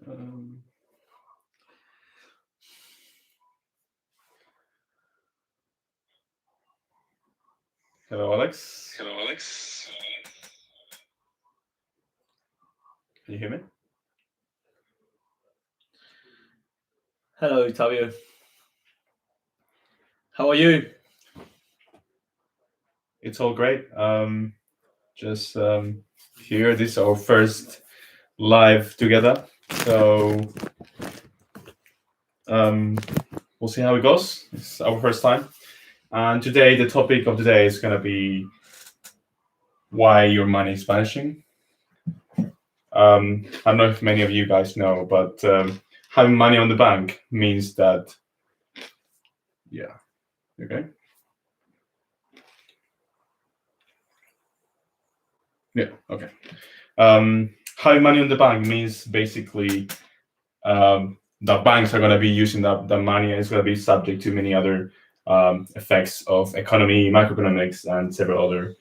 Um, Hello, Alex. Hello, Alex. Can you hear me? Hello, Octavio. How are you? It's all great. Just here. This is our first live together, so we'll see how it goes. It's our first time, and today the topic of the day is gonna be why your money is vanishing. I don't know if many of you guys know, but having money on the bank means that, yeah, okay, yeah, okay. Having money on the bank means basically the banks are going to be using the money, and it's going to be subject to many other effects of economy, macroeconomics, and several other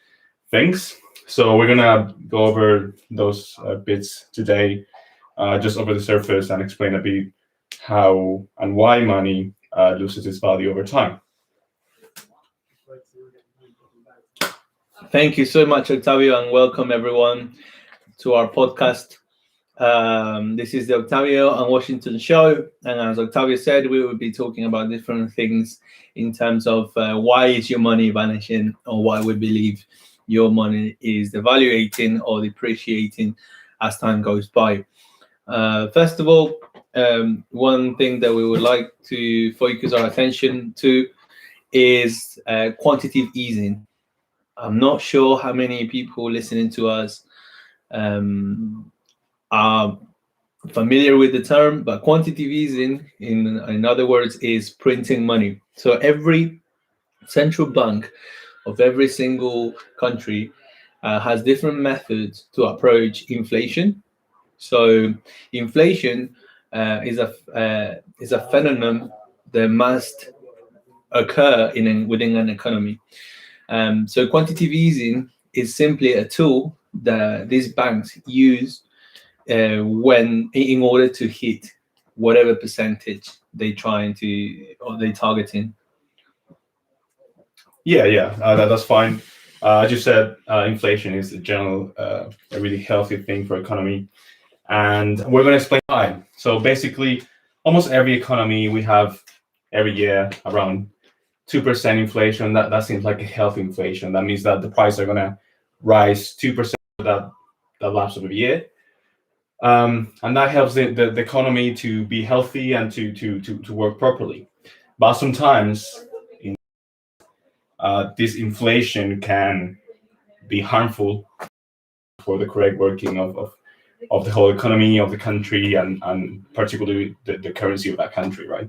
things. So we're going to go over those bits today, just over the surface, and explain a bit how and why money loses its value over time. Thank you so much, Octavio, and welcome everyone to our podcast. This is the Octavio and Washington show, and as Octavio said, we will be talking about different things in terms of why is your money vanishing, or why we believe your money is devaluating or depreciating as time goes by. First of all, one thing that we would like to focus our attention to is quantitative easing. I'm not sure how many people listening to us are familiar with the term, but quantitative easing, in other words, is printing money. So every central bank of every single country has different methods to approach inflation. So inflation is a phenomenon that must occur within an economy. So quantitative easing is simply a tool that these banks use when in order to hit whatever percentage they targeting. Yeah, that's fine. As you said, inflation is a general, a really healthy thing for economy, and we're going to explain why. So basically, almost every economy we have every year around 2% inflation. That seems like a healthy inflation. That means that the prices are going to rise 2% that lapse of a year, and that helps the economy to be healthy and to work properly. But sometimes this inflation can be harmful for the correct working of the whole economy of the country, and particularly the currency of that country, right?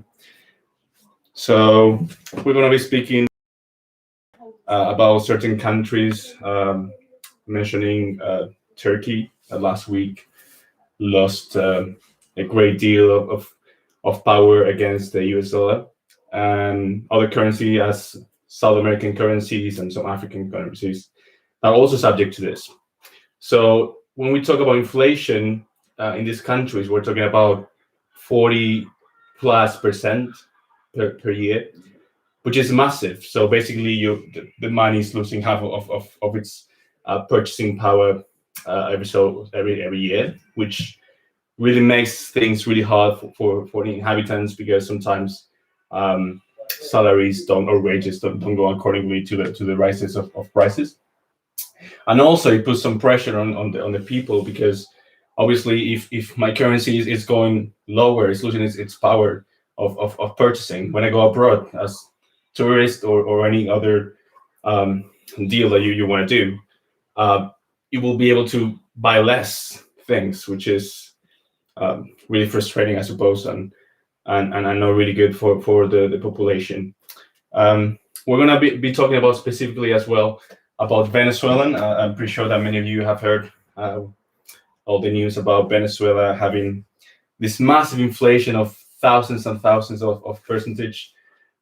So we're going to be speaking about certain countries, mentioning Turkey last week lost a great deal of power against the US dollar, and other currency as South American currencies and some African currencies are also subject to this. So when we talk about inflation in these countries, we're talking about 40+% per year, which is massive. So basically, the money is losing half of its purchasing power every year, which really makes things really hard for the inhabitants, because sometimes salaries don't, or wages don't go accordingly to the rises of prices. And also it puts some pressure on the people, because obviously if my currency is going lower, it's losing its power of purchasing. When I go abroad as tourist or any other deal that you want to do, you will be able to buy less things, which is really frustrating, I suppose, and I know really good for the population. We're gonna be talking about specifically as well about Venezuelan. I'm pretty sure that many of you have heard all the news about Venezuela having this massive inflation of thousands and thousands of percentage,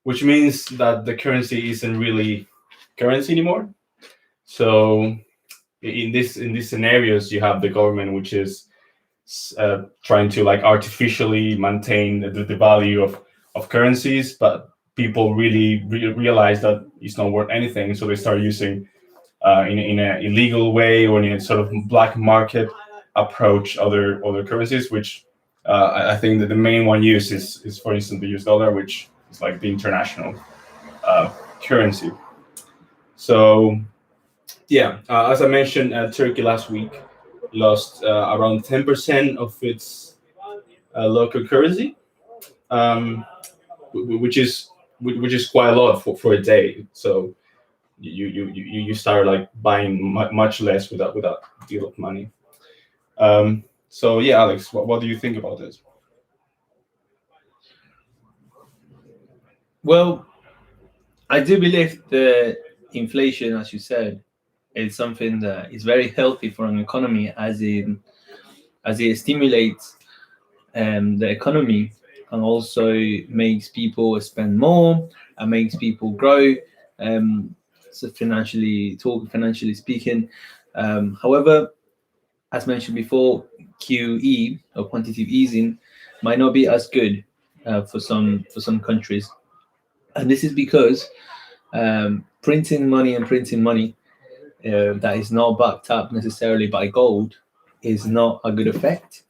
which means that the currency isn't really currency anymore. So in these scenarios, you have the government which is trying to like artificially maintain the value of currencies, but people really realize that it's not worth anything, so they start using in an illegal way or in a sort of black market approach other currencies, which I think that the main one used is for instance the US dollar, which is like the international currency. So yeah, as I mentioned, Turkey last week lost around 10% of its local currency, um, which is quite a lot for a day. So you start like buying much less without a deal of money. So yeah, Alex, what do you think about this? Well, I do believe that inflation, as you said, is something that is very healthy for an economy, as it stimulates the economy and also makes people spend more and makes people grow. So financially speaking. However, as mentioned before, QE or quantitative easing might not be as good for some countries, and this is because printing money that is not backed up necessarily by gold is not a good effect.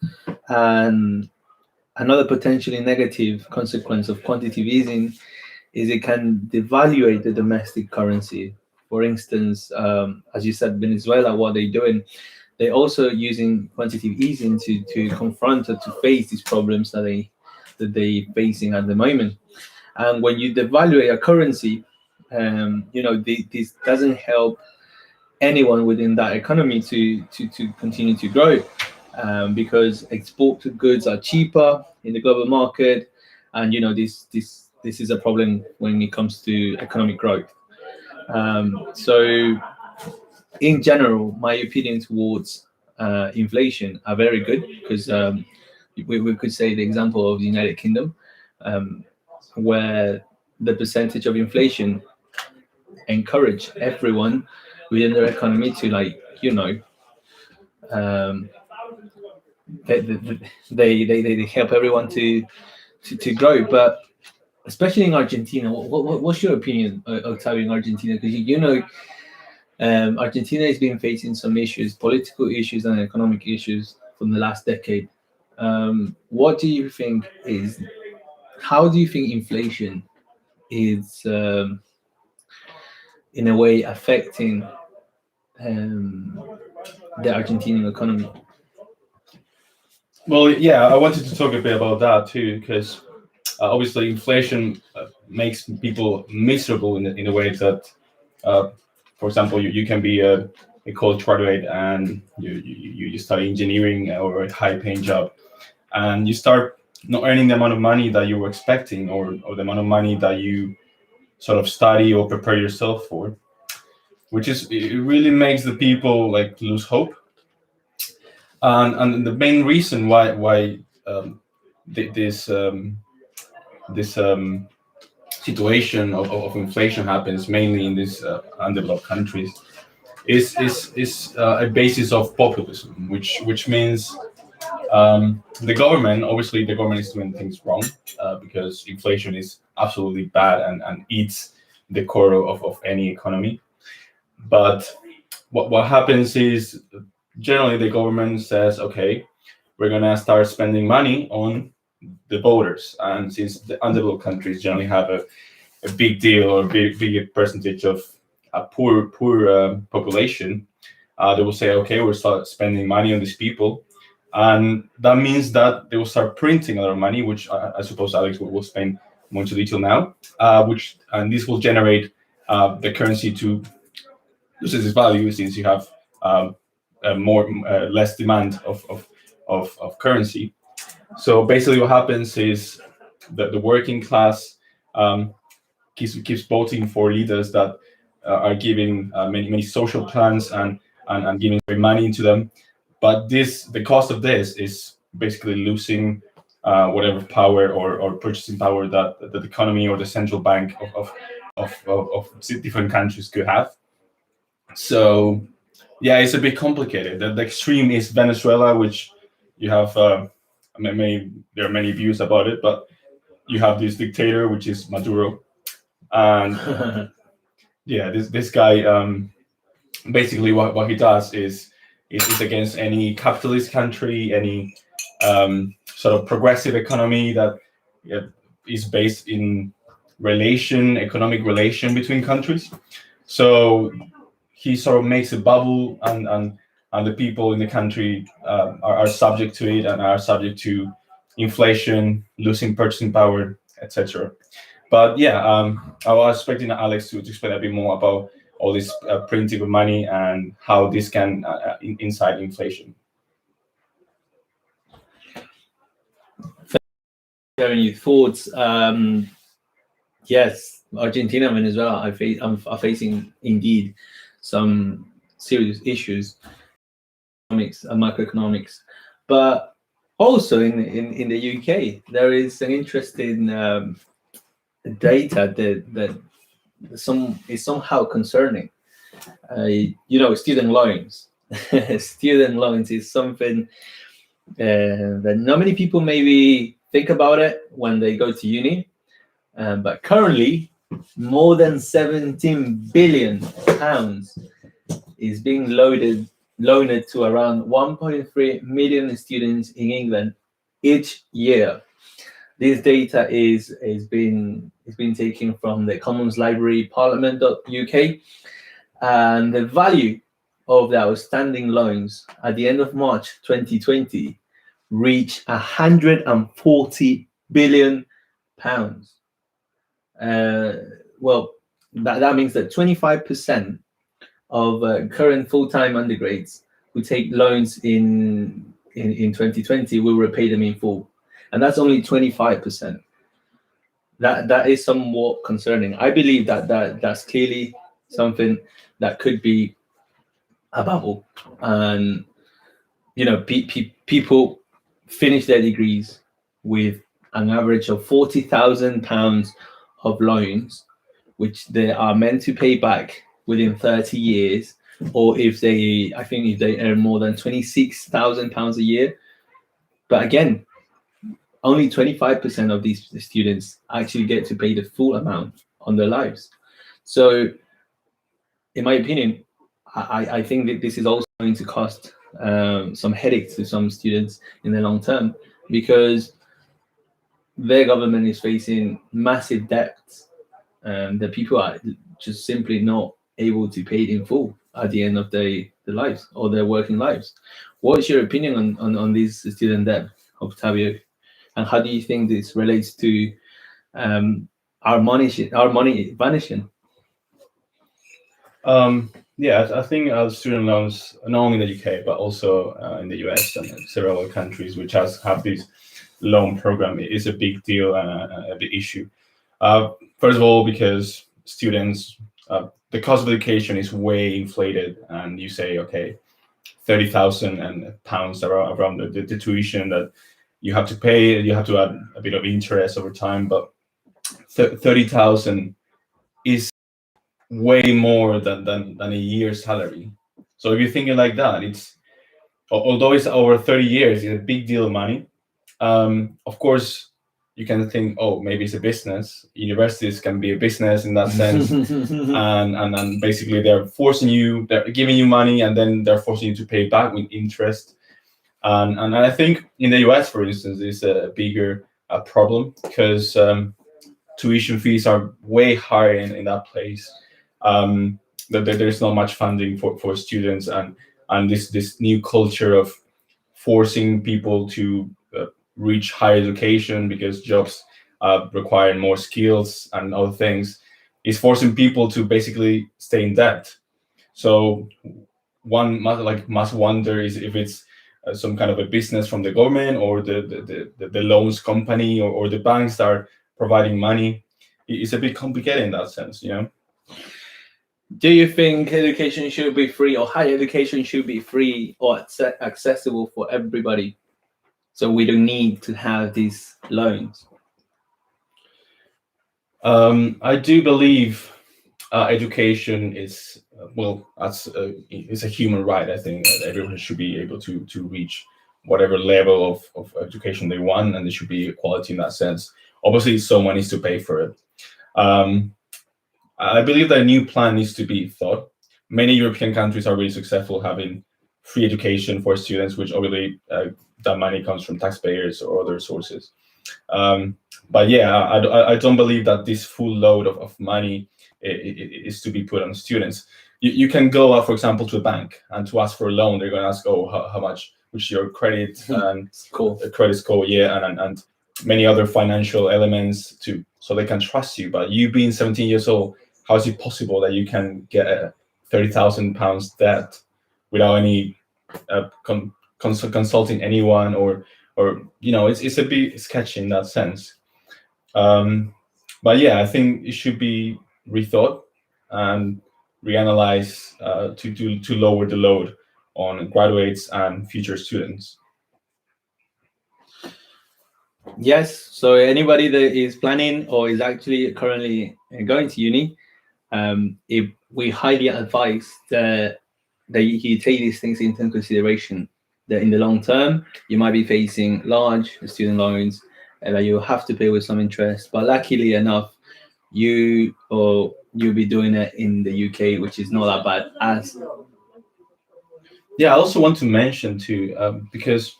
And another potentially negative consequence of quantitative easing is it can devaluate the domestic currency. For instance, as you said, Venezuela, what they're doing, they're also using quantitative easing to confront or to face these problems that they're facing at the moment. And when you devalue a currency, this doesn't help anyone within that economy to continue to grow, because exported goods are cheaper in the global market, and this is a problem when it comes to economic growth. So in general, my opinion towards inflation are very good, because we could say the example of the United Kingdom, where the percentage of inflation encourage everyone within their economy to um, they help everyone to grow. But especially in Argentina, what's your opinion, Octavio, in Argentina? Because Argentina has been facing some issues, political issues and economic issues from the last decade. What do you think is? How do you think inflation is, in a way, affecting the Argentinian economy? Well, yeah, I wanted to talk a bit about that too, because obviously inflation makes people miserable in a way that, for example, you can be a college graduate and you study engineering or a high paying job, and you start not earning the amount of money that you were expecting, or the amount of money that you sort of study or prepare yourself for, which is, it really makes the people like lose hope. And the main reason why this situation of inflation happens mainly in these undeveloped countries is a basis of populism, which means the government is doing things wrong, because inflation is absolutely bad and eats the core of any economy. But what happens is, generally the government says, okay, we're gonna start spending money on the voters, and since the undeveloped countries generally have a big deal or big percentage of a poor population, they will say, okay, we'll start spending money on these people, and that means that they will start printing a lot of money, which I suppose Alex will explain more into detail now, and this will generate the currency to loses its value, since you have less demand of currency. So basically, what happens is that the working class keeps voting for leaders that are giving many social plans and giving money into them. But the cost of this is basically losing whatever power or purchasing power that the economy or the central bank of different countries could have. So yeah, it's a bit complicated. The extreme is Venezuela, which you have there are many views about it, but you have this dictator, which is Maduro, and yeah, this guy, basically what he does is against any capitalist country, any sort of progressive economy that is based in economic relation between countries. So he sort of makes a bubble, and the people in the country are subject to it and are subject to inflation, losing purchasing power, etc. But yeah, I was expecting Alex to explain a bit more about all this printing of money and how this can incite inflation. Sharing your thoughts. Yes, Argentina and Venezuela are facing indeed some serious issues, economics and macroeconomics, but also in the UK there is an interesting data that is somehow concerning. Student loans. Student loans is something that not many people maybe think about it when they go to uni, but currently more than 17 billion pounds is being loaned to around 1.3 million students in England each year. This data is been taken from the Commons Library Parliament.uk, and the value of the outstanding loans at the end of March 2020 reached 140 billion pounds. Well, that means that 25% of current full-time undergrads who take loans in 2020 will repay them in full, and that's only 25%. That is somewhat concerning. I believe that's clearly something that could be a bubble, and people finish their degrees with an average of £40,000 of loans, which they are meant to pay back within 30 years, or if they earn more than £26,000 a year. But again, only 25% of these students actually get to pay the full amount on their lives. So, in my opinion, I think that this is also going to cost some headaches to some students in the long term, because their government is facing massive debts that people are just simply not able to pay it in full at the end of their lives or their working lives. What is your opinion on this student debt, Octavio? And how do you think this relates to our money vanishing? Yeah, I think student loans, not only in the UK but also in the US and several other countries which have this loan program, is a big deal and a big issue. First of all, because students, the cost of education is way inflated, and you say, okay, £30,000 around the tuition that you have to pay. You have to add a bit of interest over time, but 30,000 is way more than a year's salary. So if you're thinking like that, although it's over 30 years, it's a big deal of money. Of course, you can think, oh, maybe it's a business. Universities can be a business in that sense, and basically they're giving you money, and then they're forcing you to pay back with interest. And I think in the US, for instance, is a bigger problem, because tuition fees are way higher in that place. There's not much funding for students, and this new culture of forcing people to reach higher education because jobs require more skills and other things is forcing people to basically stay in debt. So one must wonder is if it's some kind of a business from the government, or the loans company, or the banks that are providing money. It's a bit complicated in that sense, Do you think education should be free, or higher education should be free or accessible for everybody, so we don't need to have these loans? I do believe education is it's a human right. I think that everyone should be able to reach whatever level of education they want, and there should be equality in that sense. Obviously, someone needs to pay for it. I believe that a new plan needs to be thought. Many European countries are really successful having free education for students, which obviously that money comes from taxpayers or other sources. But yeah, I don't believe that this full load of money is to be put on students. You can go out, for example, to a bank and to ask for a loan. They're going to ask, how much, which your credit and credit score, and many other financial elements so they can trust you. But you being 17 years old, how is it possible that you can get a £30,000 debt without any consulting anyone or it's a bit sketchy in that sense. But yeah, I think it should be rethought and reanalyzed to lower the load on graduates and future students. Yes, so anybody that is planning or is actually currently going to uni, we highly advise that you take these things into consideration, that in the long term, you might be facing large student loans that you have to pay with some interest. But luckily enough, you'll be doing it in the UK, which is not that bad. Yeah, I also want to mention too, because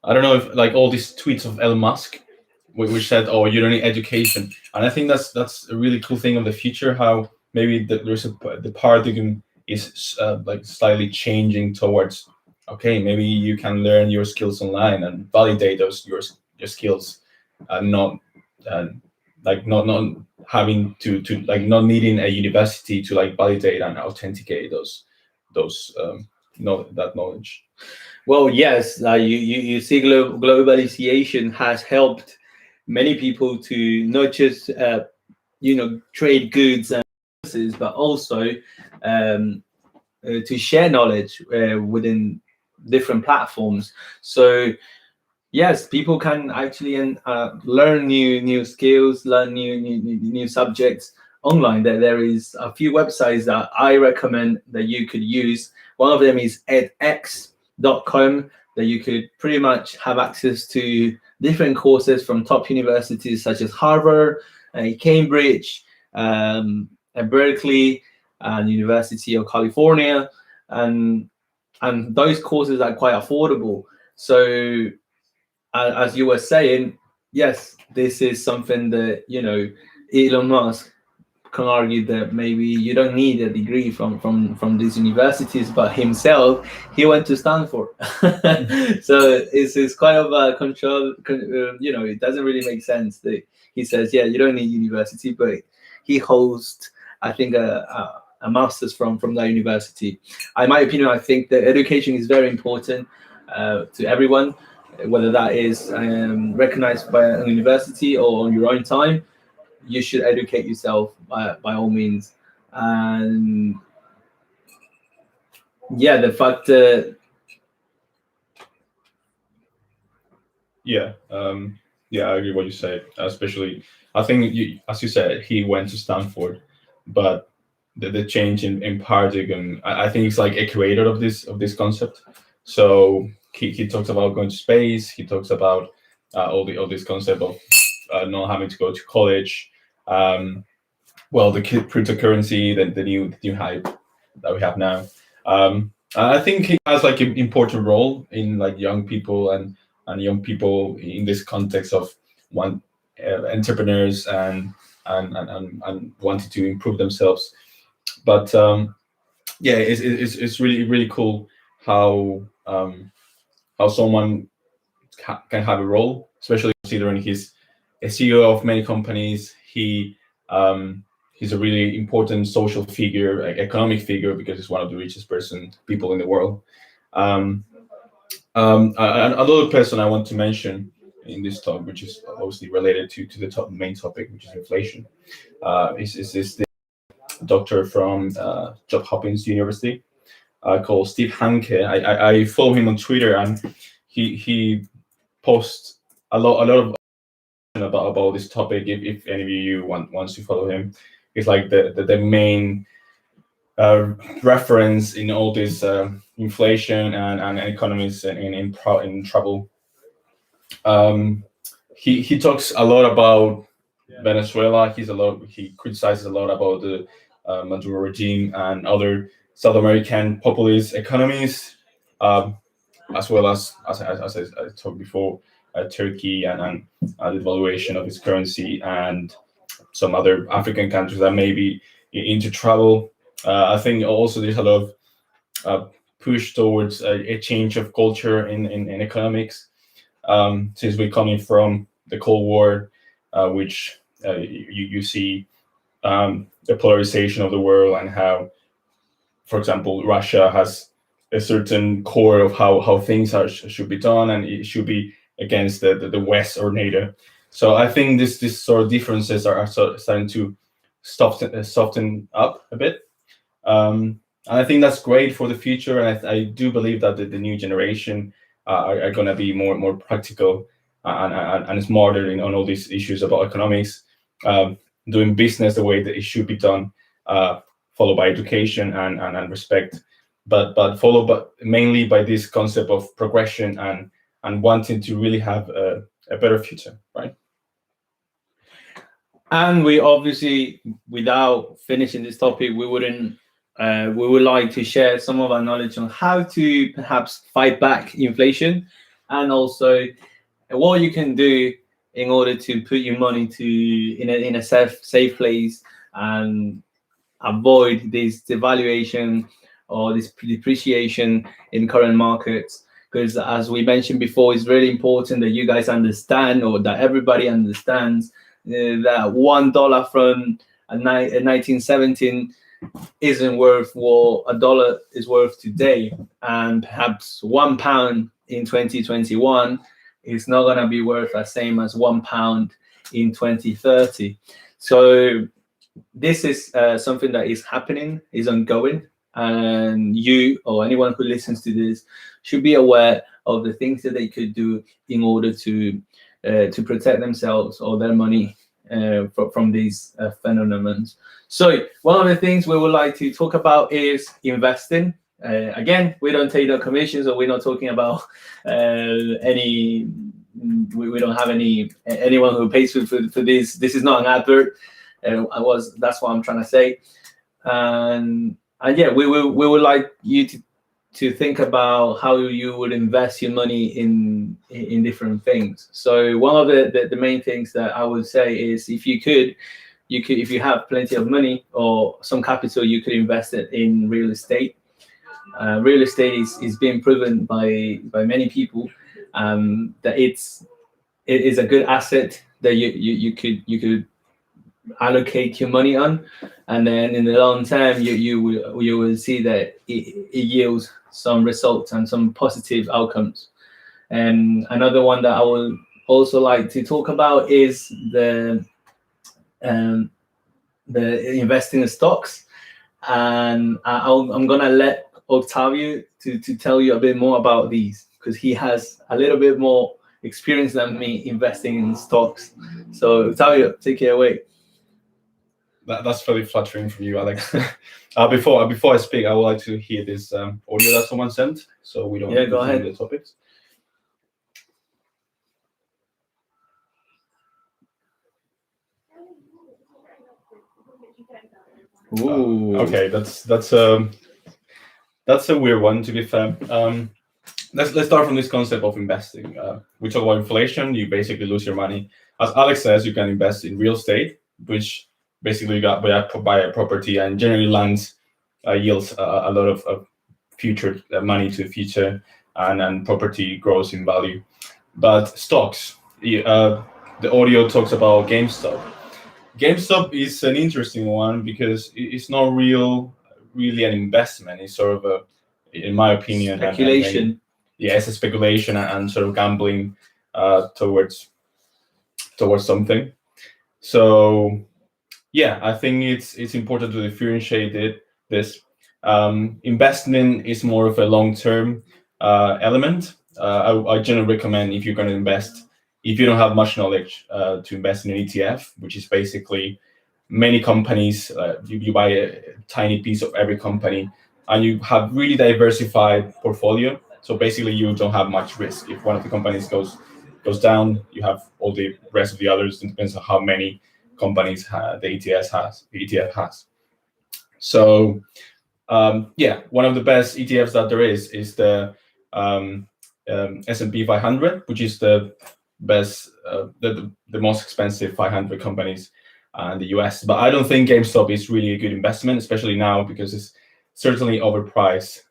I don't know if like all these tweets of Elon Musk, which said, "Oh, you don't need education," and I think that's a really cool thing of the future. How maybe the paradigm is like slightly changing towards, okay, maybe you can learn your skills online and validate those your skills, not like not having to like not needing a university to like validate and authenticate those that knowledge. Well, yes, you see, globalization has helped many people to not just trade goods and services, but also to share knowledge within different platforms. So yes, people can actually learn new skills, learn new subjects online. There is a few websites that I recommend that you could use. One of them is edx.com, that you could pretty much have access to different courses from top universities such as Harvard, Cambridge, and Berkeley, and University of California, and those courses are quite affordable. So as you were saying, yes, this is something that Elon Musk can argue that maybe you don't need a degree from these universities, but himself, he went to Stanford. So it's kind of a control. It doesn't really make sense that he says, yeah, you don't need university, but he holds, I think, a master's from that university. In my opinion, I think that education is very important to everyone, whether that is recognized by a university or on your own time. You should educate yourself by all means. And yeah, the fact that I agree what you say. Especially, I think as you said, he went to Stanford, but the change in paradigm, I think he's like a creator of this concept. So he talks about going to space. He talks about all this concept of not having to go to college. The cryptocurrency, the new hype that we have now. I think he has like an important role in like young people and young people in this context of entrepreneurs and wanting to improve themselves. But it's really cool how someone can have a role, especially considering he's a CEO of many companies. He's a really important social figure, economic figure, because he's one of the richest people in the world. Another person I want to mention in this talk, which is obviously related to the main topic, which is inflation, is this doctor from Johns Hopkins University called Steve Hanke. I follow him on Twitter, and he posts a lot of about this topic. If any of you wants to follow him, it's like the main reference in all this inflation and economies in trouble. He talks a lot about Venezuela. He criticizes a lot about the Maduro regime and other South American populist economies, um, as well as I talked before, Turkey and the devaluation of its currency, and some other African countries that may be into trouble. I think also there's a lot of push towards a change of culture in economics, since we're coming from the Cold War, which you see the polarization of the world, and how, for example, Russia has a certain core of how things should be done, and it should be against the West or NATO. So I think this sort of differences are starting to soften up a bit. And I think that's great for the future. And I do believe that the new generation are going to be more practical and smarter on all these issues about economics, doing business the way that it should be done, followed by education and respect, but followed mainly by this concept of progression and wanting to really have a better future, right? And we obviously, without finishing this topic, we would like to share some of our knowledge on how to perhaps fight back inflation, and also what you can do in order to put your money in a safe place and avoid this devaluation or this depreciation in current markets. Because as we mentioned before, it's really important that you guys understand, or that everybody understands, that $1 from 1917 isn't worth what a dollar is worth today, and perhaps £1 in 2021 is not going to be worth the same as £1 in 2030. So this is something that is happening, is ongoing, and you or anyone who listens to this should be aware of the things that they could do in order to protect themselves or their money from these phenomena. So one of the things we would like to talk about is investing. Again, we don't take no commissions, or we're not talking about any. We don't have anyone who pays for this. This is not an advert. That's what I'm trying to say. And yeah, we would like you to think about how you would invest your money in different things. So one of the main things that I would say is, if you have plenty of money or some capital, you could invest it in real estate. Real estate is being proven by many people that it is a good asset that you could allocate your money on, and then in the long term you will see that it yields some results and some positive outcomes. And another one that I would also like to talk about is the investing in stocks, and I'm gonna let Octavio to tell you a bit more about these, because he has a little bit more experience than me investing in stocks. So Octavio, take it away. That's very flattering from you, Alex. Before I speak, I would like to hear this audio that someone sent, so we don't go ahead. the topics. Ooh. Okay, that's a weird one, to be fair. Let's start from this concept of investing. We talk about inflation. You basically lose your money. As Alex says, you can invest in real estate, which basically you got buy a property, and generally lands yields a lot of future money to the future, and property grows in value. But stocks, the audio talks about GameStop. GameStop is an interesting one because it's not really an investment. It's sort of in my opinion, speculation. It's a speculation and sort of gambling towards something. So yeah, I think it's important to differentiate this. Investment is more of a long-term element. I generally recommend, if you're going to invest, if you don't have much knowledge, to invest in an ETF, which is basically many companies. You buy a tiny piece of every company, and you have really diversified portfolio. So basically, you don't have much risk. If one of the companies goes down, you have all the rest of the others. It depends on how many companies the ETF has. So yeah, one of the best ETFs that there is the um, S&P 500, which is the best, the most expensive 500 companies in the US. But I don't think GameStop is really a good investment, especially now because it's certainly overpriced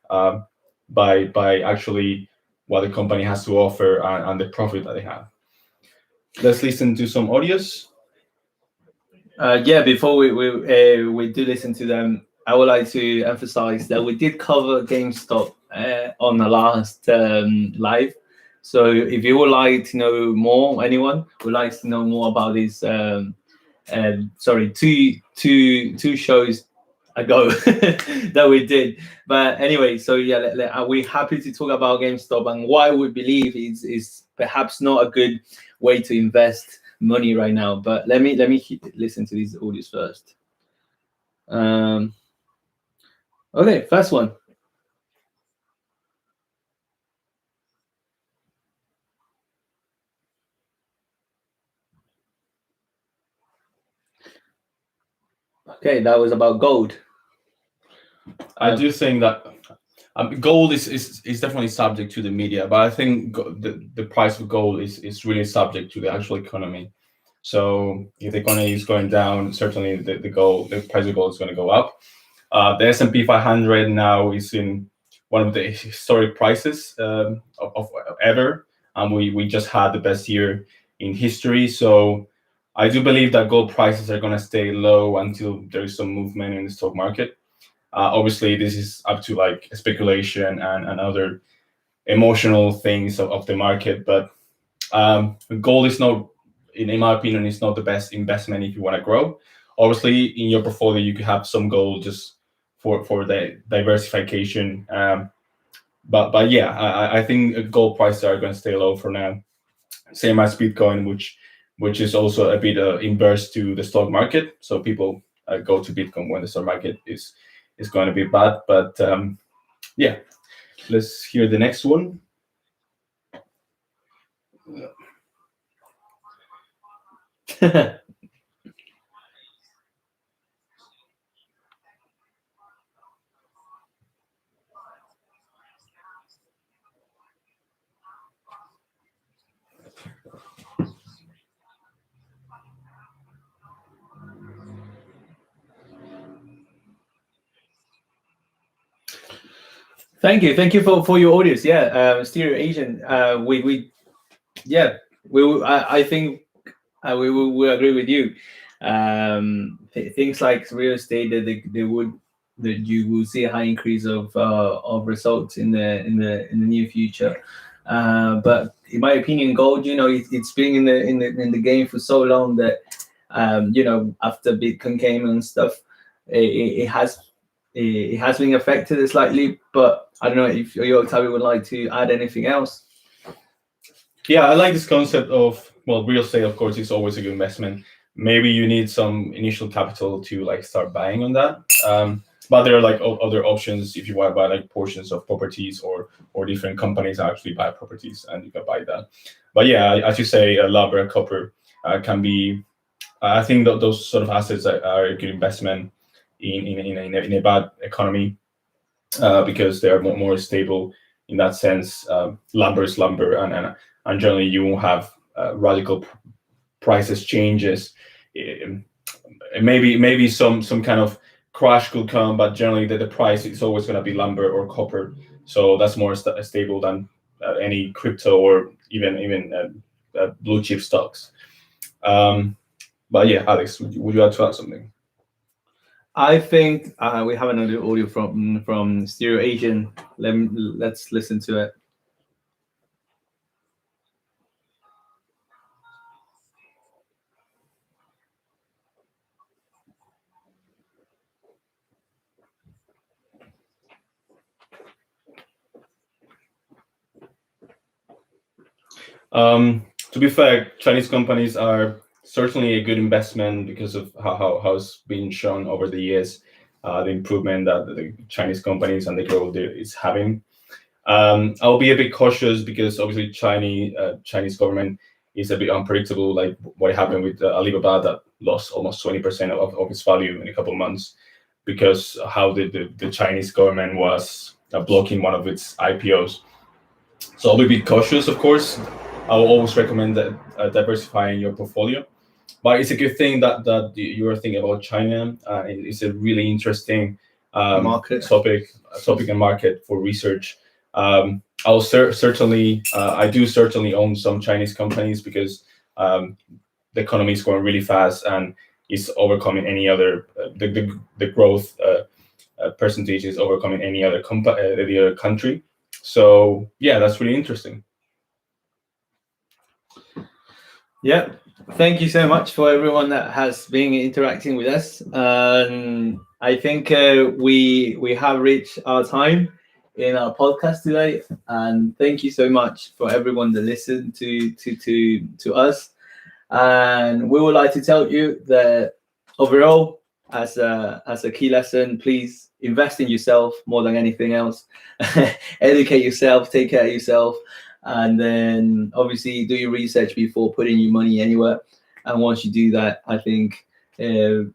by actually what the company has to offer and the profit that they have. Let's listen to some audios. Yeah, before we do listen to them, I would like to emphasize that we did cover GameStop on the last live. So if you would like to know more, anyone would like to know more about this, sorry, two shows ago that we did. But anyway, so yeah, we're happy to talk about GameStop and why we believe is perhaps not a good way to invest money right now. But let me listen to these audios first. Okay, first one. Okay, that was about gold. I do think that gold is definitely subject to the media, but I think the price of gold is really subject to the actual economy. So if the economy is going down, certainly the price of gold is going to go up. The S&P 500 now is in one of the historic prices of ever, and we just had the best year in history. So I do believe that gold prices are going to stay low until there is some movement in the stock market. Obviously, this is up to like speculation and other emotional things of the market, but gold is not, in my opinion, is not the best investment if you want to grow. Obviously, in your portfolio, you could have some gold just for the diversification. But yeah, I think gold prices are going to stay low for now. Same as Bitcoin, which is also a bit inverse to the stock market. So people go to Bitcoin when the stock market is going to be bad. But yeah, let's hear the next one. Thank you for your audience. Yeah, Stereo Asian. I think we agree with you. Things like real estate that you will see a high increase of results in the near future. But in my opinion, gold, it's been in the game for so long that after Bitcoin came and stuff, it has been affected slightly. But I don't know if you, Octavio, would like to add anything else. Yeah, I like this concept of, well, real estate, of course, is always a good investment. Maybe you need some initial capital to like start buying on that. But there are like other options if you want to buy like portions of properties or different companies actually buy properties and you can buy that. But yeah, as you say, lumber, copper can be. I think that those sort of assets are a good investment in a bad economy because they are more stable in that sense. Lumber is lumber, and generally you won't have radical prices changes. Maybe some kind of crash could come, but generally the price is always going to be lumber or copper. So that's more stable than any crypto or even blue chip stocks. But yeah, Alex, would you like to add something? I think we have another audio from Stereo Asian. Let's listen to it. To be fair, Chinese companies are certainly a good investment because of how it's been shown over the years, the improvement that the Chinese companies and the growth is having. I'll be a bit cautious because obviously Chinese government is a bit unpredictable, like what happened with Alibaba that lost almost 20% of its value in a couple of months because how the Chinese government was blocking one of its IPOs. So I'll be a bit cautious, of course. I will always recommend that diversifying your portfolio. But it's a good thing that you are thinking about China. It's a really interesting topic and market for research. I'll certainly I do certainly own some Chinese companies because the economy is growing really fast and is overcoming any other the growth percentage is overcoming any other the other country. So yeah, that's really interesting. Yeah, thank you so much for everyone that has been interacting with us. I think we have reached our time in our podcast today, and thank you so much for everyone that listened to us. And we would like to tell you that overall, as a key lesson, please invest in yourself more than anything else. Educate yourself, take care of yourself. And then obviously do your research before putting your money anywhere. And once you do that, I think it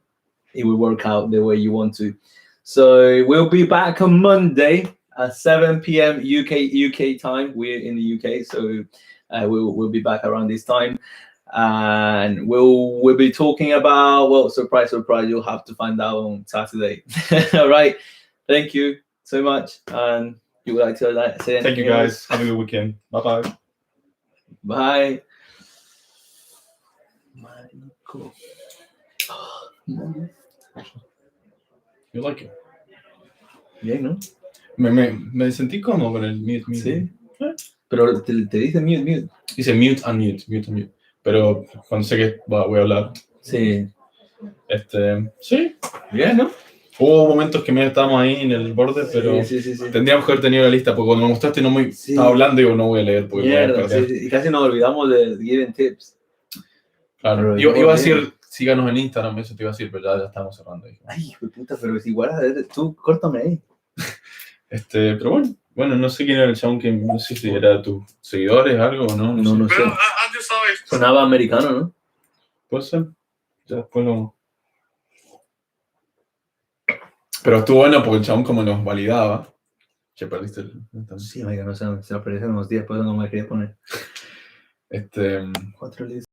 will work out the way you want to. So we'll be back on Monday at 7 p.m. UK time. We're in the UK, so we'll be back around this time. And we'll be talking about, well, surprise, you'll have to find out on Saturday. All right. Thank you so much. And you would like to say anything? Thank you, guys. Have a good weekend. Bye-bye. Bye. Cool. You like it? Bien, ¿no? Me sentí cómodo con el mute. Sí. Pero te dice mute. Dice mute, unmute. Pero cuando sé que voy a hablar. Sí. Sí. Bien, ¿no? Hubo momentos que estábamos ahí en el borde, pero sí. tendríamos que haber tenido la lista, porque cuando me mostraste estaba hablando y digo, no voy a leer. Porque mierda, sí. Y casi nos olvidamos de giving tips. Claro, iba a decir, síganos en Instagram, eso te iba a decir, pero ya estamos cerrando. Ay, hijo de puta, pero es igual, tú, córtame ahí. Pero bueno, no sé quién era el chabón que, no sé si era tus seguidores, algo o no. No sé. Pero antes sabes. Sonaba americano, ¿no? Puede ser. Ya después lo... Pero estuvo bueno porque el chabón como nos validaba. Che, perdiste el... Sí, oiga, no sé, se lo perdí hace unos días, por eso no me quería poner. 4 días.